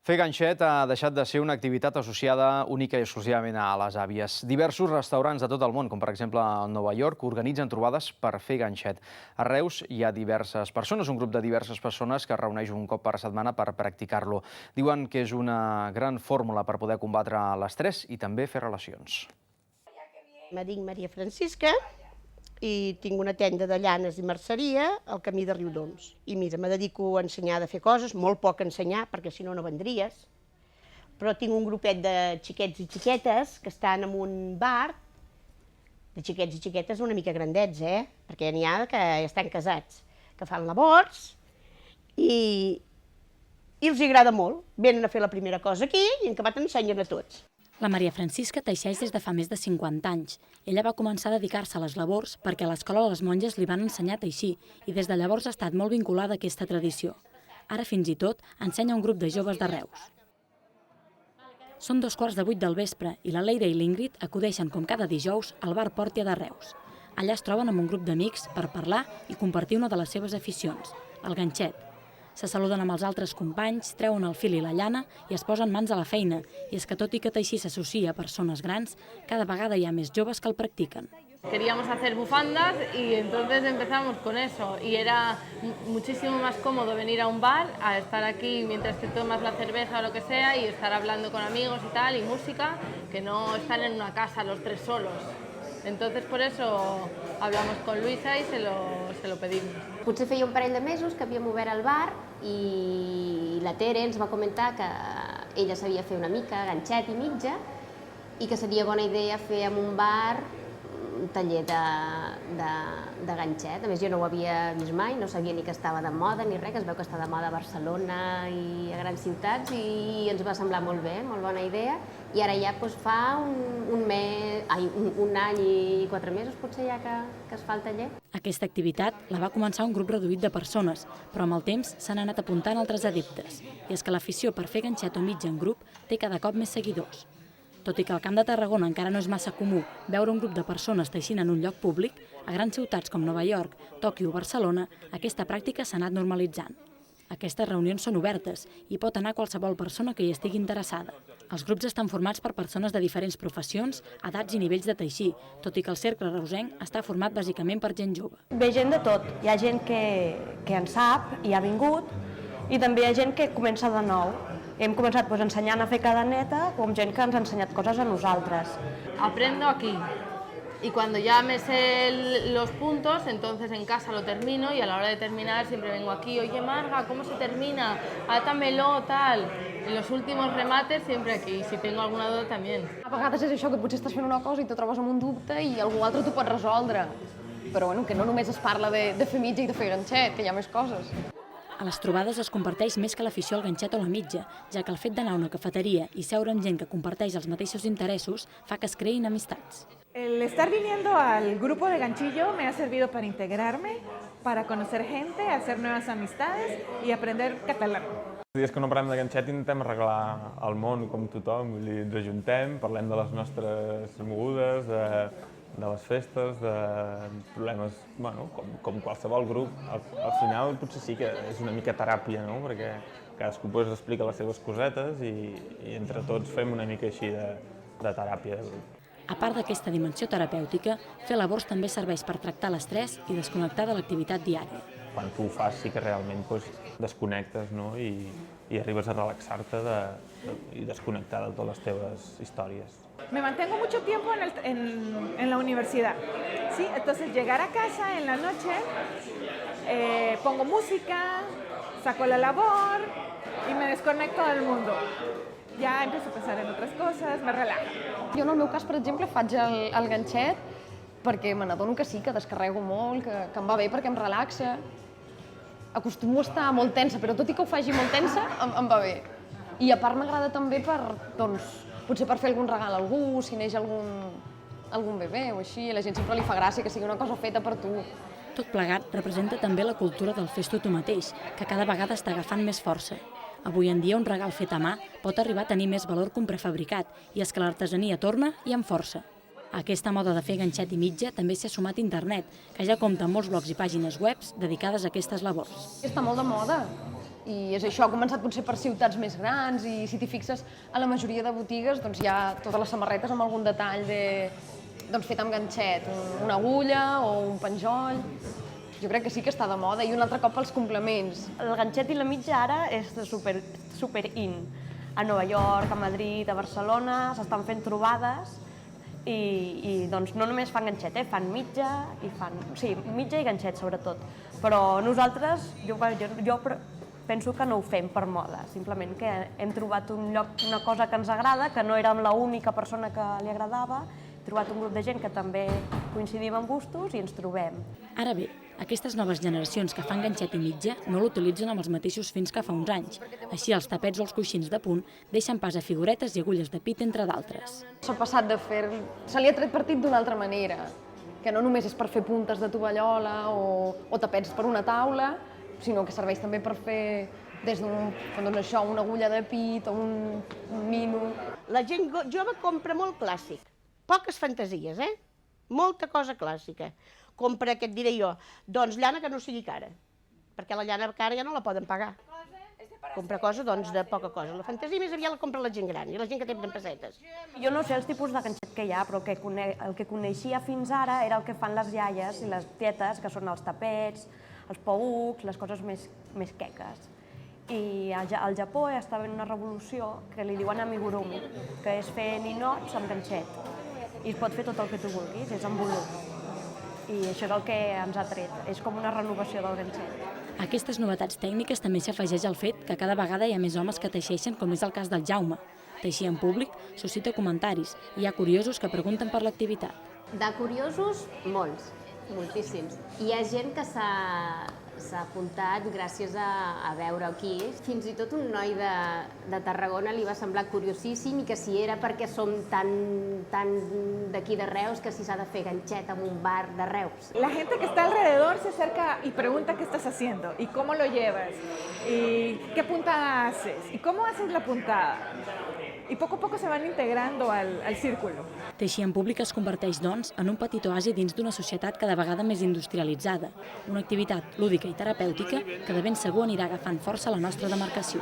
Fer ganxet ha deixat de ser una activitat associada única i exclusivament a les àvies. Diversos restaurants de tot el món, com per exemple a Nova York, organitzen trobades per fer ganxet. A Reus hi ha diverses persones, un grup de diverses persones que es reuneix un cop per setmana per practicar-lo. Diuen que és una gran fórmula per poder combatre l'estrès i també fer relacions. Me dic Maria Francisca i tinc una tenda de llanes i merceria al camí de Riudoms. I mira, me dedico a ensenyar a fer coses, molt poc a ensenyar, perquè si no, no vendries. Però tinc un grupet de xiquets i xiquetes que estan en un bar, de xiquets i xiquetes una mica grandets, perquè n'hi ha que estan casats, que fan labors i els agrada molt. Venen a fer la primera cosa aquí i en acabat ensenyen a tots. La Maria Francisca teixeix des de fa més de 50 anys. Ella va començar a dedicar-se a les labors perquè a l'escola les monges li van ensenyar a teixir i des de llavors ha estat molt vinculada a aquesta tradició. Ara fins i tot ensenya un grup de joves de Reus. Són 2:15 del vespre i la Leire i l'Ingrid acudeixen com cada dijous al bar Pòrtia de Reus. Allà es troben amb un grup d'amics per parlar i compartir una de les seves aficions, el ganxet. Se saluden amb els altres companys, treuen el fil i la llana i es posen mans a la feina. I és que tot i que teixir s'associa a persones grans, cada vegada hi ha més joves que el practiquen. Queríamos hacer bufandas y entonces empezamos con eso y era muchísimo más cómodo venir a un bar a estar aquí mientras te tomas la cerveza o lo que sea y estar hablando con amigos y tal y música que no estar en una casa los tres solos. Entonces por eso hablamos con Luisa y se lo pedimos. Potser feia un parell de mesos que havíem obert el bar i la Tere ens va comentar que ella sabia fer una mica ganxet i mitja i que seria bona idea fer en un bar un taller de ganxet. A més, jo no ho havia vist mai, no sabia ni que estava de moda ni res, que es veu que està de moda a Barcelona i a grans ciutats i ens va semblar molt bé, molt bona idea. I ara ja fa un any i 4 mesos potser ja que es fa el taller. Aquesta activitat la va començar un grup reduït de persones, però amb el temps s'han anat apuntant altres adeptes. I és que l'afició per fer ganxet o mitja en grup té cada cop més seguidors. Tot i que al Camp de Tarragona encara no és massa comú veure un grup de persones teixint en un lloc públic, a grans ciutats com Nova York, Tòquio o Barcelona, aquesta pràctica s'ha anat normalitzant. Aquestes reunions són obertes i pot anar qualsevol persona que hi estigui interessada. Els grups estan formats per persones de diferents professions, edats i nivells de teixir, tot i que el cercle reusenc està format bàsicament per gent jove. Ve gent de tot. Hi ha gent que en sap i ha vingut i també hi ha gent que comença de nou. Hem començat ensenyant a fer cadeneta com gent que ens ha ensenyat coses a nosaltres. Aprendo aquí y cuando ya me sé los puntos, entonces en casa lo termino y a la hora de terminar siempre vengo aquí, oye Marga, ¿cómo se termina? Átamelo, tal. Y los últimos remates siempre aquí, si tengo alguna duda también. A vegades és això, que potser estàs fent una cosa i te trobes amb un dubte i algú altre t'ho pot resoldre. Però bueno, que no només es parla de fer mitja i de fer ganxet, que hi ha més coses. A les trobades es comparteix més que l'afició al ganxet o la mitja, ja que el fet d'anar a una cafeteria i seure amb gent que comparteix els mateixos interessos fa que es creïn amistats. El estar viniendo al grupo de ganchillo me ha servido para integrarme, para conocer gente, hacer nuevas amistades y aprender catalán. Els dies que no parlem de ganxet intentem arreglar el món com tothom, ens ajuntem, parlem de les nostres mogudes, de les festes, de problemes, bueno, com qualsevol grup. Al final potser sí que és una mica teràpia, no? Perquè cadascú explica les seves cosetes i entre tots fem una mica així de teràpia de grup. A part d'aquesta dimensió terapèutica, fer labors també serveix per tractar l'estrès i desconnectar de l'activitat diària. Quan tu ho fas sí que realment desconnectes, no? I arribes a relaxar-te i desconnectar de totes les teves històries. Me mantengo mucho tiempo en la universidad, ¿sí? Entonces llegar a casa en la noche, pongo música, saco la labor y me desconecto del mundo. Ja empiezo a pensar en otras cosas, me relaja. Jo en el meu cas, per exemple, faig el ganxet perquè me n'adono que sí, que descarrego molt, que em va bé perquè em relaxa. Acostumo a estar molt tensa, però tot i que ho faci molt tensa, em va bé. I a part m'agrada també potser per fer algun regal a algú, si neix algun bebè o així, a la gent sempre li fa gràcia que sigui una cosa feta per tu. Tot plegat representa també la cultura del fes-t'ho tu mateix, que cada vegada està agafant més força. Avui en dia un regal fet a mà pot arribar a tenir més valor que un prefabricat, i és que l'artesania torna i amb força. A aquesta moda de fer ganxet i mitja també s'ha sumat internet, que ja compta amb molts blogs i pàgines webs dedicades a aquestes labors. Està molt de moda. I és això, ha començat potser per ciutats més grans i si t'hi fixes, a la majoria de botigues doncs, hi ha totes les samarretes amb algun detall fet amb ganxet, una agulla o un penjoll. Jo crec que sí que està de moda. I un altre cop els complements. El ganxet i la mitja ara és super in. A Nova York, a Madrid, a Barcelona, s'estan fent trobades i doncs no només fan ganxet, fan mitja i ganxet sobretot. Però nosaltres, jo penso que no ho fem per moda, simplement que hem trobat un lloc, una cosa que ens agrada, que no érem l'única persona que li agradava, hem trobat un grup de gent que també coincidim en gustos i ens trobem. Ara bé, aquestes noves generacions que fan ganxet i mitja no l'utilitzen amb els mateixos fins que fa uns anys. Així, els tapets o els coixins de punt deixen pas a figuretes i agulles de pit, entre d'altres. S'ha passat de fer... Se li ha tret partit d'una altra manera, que no només és per fer puntes de tovallola o tapets per una taula, sinó que serveix també per fer des una agulla de pit o un nino. La gent jove compra molt clàssic, poques fantasies, molta cosa clàssica. Compra, què et diré jo, doncs llana que no sigui cara, perquè la llana cara ja no la poden pagar. Compra cosa de poca cosa. La fantasia més aviat la compra la gent gran i la gent que té pessetes. Jo no sé els tipus de ganxet que hi ha, però el que coneixia fins ara era el que fan les iaies i les tietes, que són els tapets, els poucs, les coses més queques. I al Japó està havent una revolució que li diuen amigurumi, que és fer ninots amb ganxet. I es pot fer tot el que tu vulguis, és en volum. I això és el que ens ha tret, és com una renovació del ganxet. A aquestes novetats tècniques també s'afegeix el fet que cada vegada hi ha més homes que teixeixen, com és el cas del Jaume. Teixir en públic suscita comentaris i hi ha curiosos que pregunten per l'activitat. De curiosos, molts, moltíssims. Hi ha gent que s'ha apuntat gràcies a veure aquí. Fins i tot un noi de Tarragona li va semblar curiosíssim i que si era perquè som tan d'aquí de Reus que si s'ha de fer ganxet en un bar de Reus. La gente que está alrededor se acerca y pregunta qué estás haciendo y cómo lo llevas y qué puntada haces y cómo haces la puntada. I poc a poc se van integrando al círculo. Teixir en públic es converteix, doncs, en un petit oasi dins d'una societat cada vegada més industrialitzada, una activitat lúdica i terapèutica que de ben segur anirà agafant força a la nostra demarcació.